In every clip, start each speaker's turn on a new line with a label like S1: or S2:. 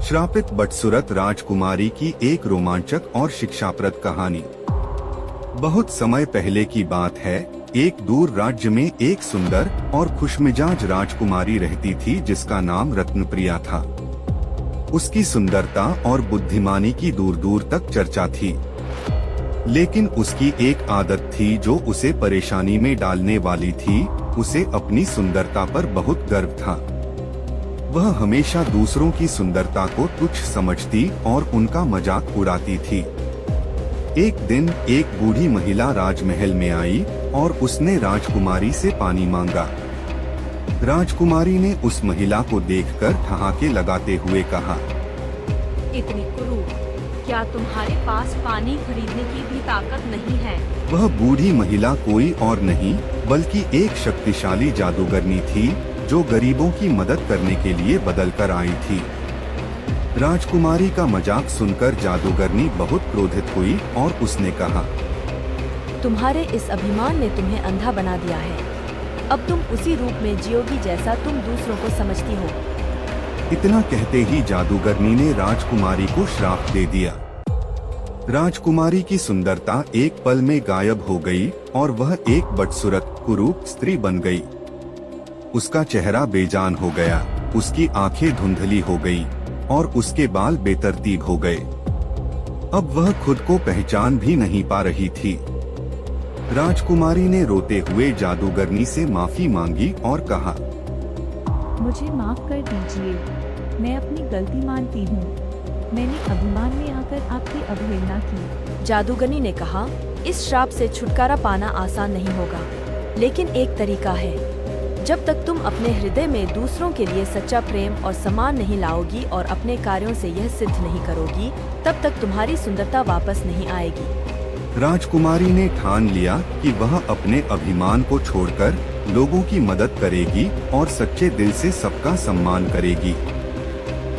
S1: श्रापित बदसूरत राजकुमारी की एक रोमांचक और शिक्षाप्रद कहानी। बहुत समय पहले की बात है। एक दूर राज्य में एक सुंदर और खुशमिजाज राजकुमारी रहती थी जिसका नाम रत्नप्रिया था। उसकी सुंदरता और बुद्धिमानी की दूर दूर तक चर्चा थी, लेकिन उसकी एक आदत थी जो उसे परेशानी में डालने वाली थी। उसे अपनी सुंदरता पर बहुत गर्व था। वह हमेशा दूसरों की सुंदरता को तुच्छ समझती और उनका मजाक उड़ाती थी। एक दिन एक बूढ़ी महिला राजमहल में आई और उसने राजकुमारी से पानी मांगा। राजकुमारी ने उस महिला को देखकर ठहाके लगाते हुए कहा,
S2: इतनी कुरूप, क्या तुम्हारे पास पानी खरीदने की भी ताकत नहीं है?
S1: वह बूढ़ी महिला कोई और नहीं बल्कि एक शक्तिशाली जादूगरनी थी जो गरीबों की मदद करने के लिए बदल कर आई थी। राजकुमारी का मजाक सुनकर जादूगरनी बहुत क्रोधित हुई और उसने कहा,
S2: तुम्हारे इस अभिमान ने तुम्हें अंधा बना दिया है। अब तुम उसी रूप में जियोगी जैसा तुम दूसरों को समझती हो।
S1: इतना कहते ही जादूगरनी ने राजकुमारी को श्राप दे दिया। राजकुमारी की सुंदरता एक पल में गायब हो गई और वह एक बदसूरत कुरूप स्त्री बन गई। उसका चेहरा बेजान हो गया, उसकी आंखें धुंधली हो गई और उसके बाल बेतरतीब हो गए। अब वह खुद को पहचान भी नहीं पा रही थी। राजकुमारी ने रोते हुए जादूगरनी से माफी मांगी और कहा,
S3: मुझे माफ कर दीजिए, मैं अपनी गलती मानती हूँ। मैंने अभिमान में आकर आपकी अवहेलना की।
S2: जादूगरनी ने कहा, इस श्राप से छुटकारा पाना आसान नहीं होगा, लेकिन एक तरीका है। जब तक तुम अपने हृदय में दूसरों के लिए सच्चा प्रेम और सम्मान नहीं लाओगी और अपने कार्यों से यह सिद्ध नहीं करोगी, तब तक तुम्हारी सुंदरता वापस नहीं आएगी।
S1: राजकुमारी ने ठान लिया कि वह अपने अभिमान को छोड़कर लोगों की मदद करेगी और सच्चे दिल से सबका सम्मान करेगी।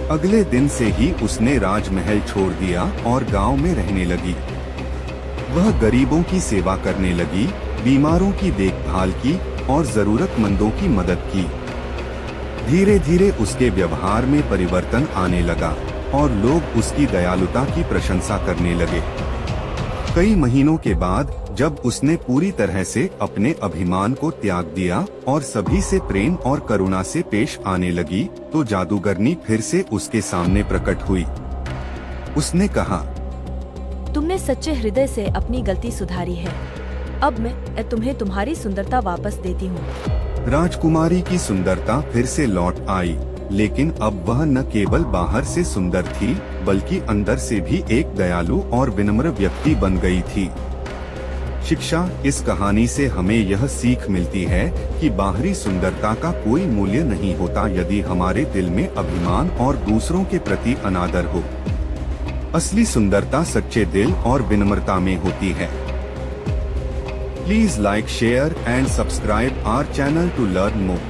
S1: अगले दिन से ही उसने राजमहल छोड़ दिया और गांव में रहने लगी। वह गरीबों की सेवा करने लगी, बीमारों की देखभाल की और जरूरतमंदों की मदद की। धीरे धीरे उसके व्यवहार में परिवर्तन आने लगा और लोग उसकी दयालुता की प्रशंसा करने लगे। कई महीनों के बाद जब उसने पूरी तरह से अपने अभिमान को त्याग दिया और सभी से प्रेम और करुणा से पेश आने लगी, तो जादूगरनी फिर से उसके सामने प्रकट हुई। उसने कहा,
S2: तुमने सच्चे हृदय से अपनी गलती सुधारी है। अब मैं तुम्हें तुम्हारी सुंदरता वापस देती हूँ।
S1: राजकुमारी की सुंदरता फिर से लौट आई, लेकिन अब वह न केवल बाहर से सुंदर थी बल्कि अंदर से भी एक दयालु और विनम्र व्यक्ति बन गई थी। शिक्षा: इस कहानी से हमें यह सीख मिलती है कि बाहरी सुंदरता का कोई मूल्य नहीं होता यदि हमारे दिल में अभिमान और दूसरों के प्रति अनादर हो। असली सुंदरता सच्चे दिल और विनम्रता में होती है। Please like, share and subscribe our channel to learn more.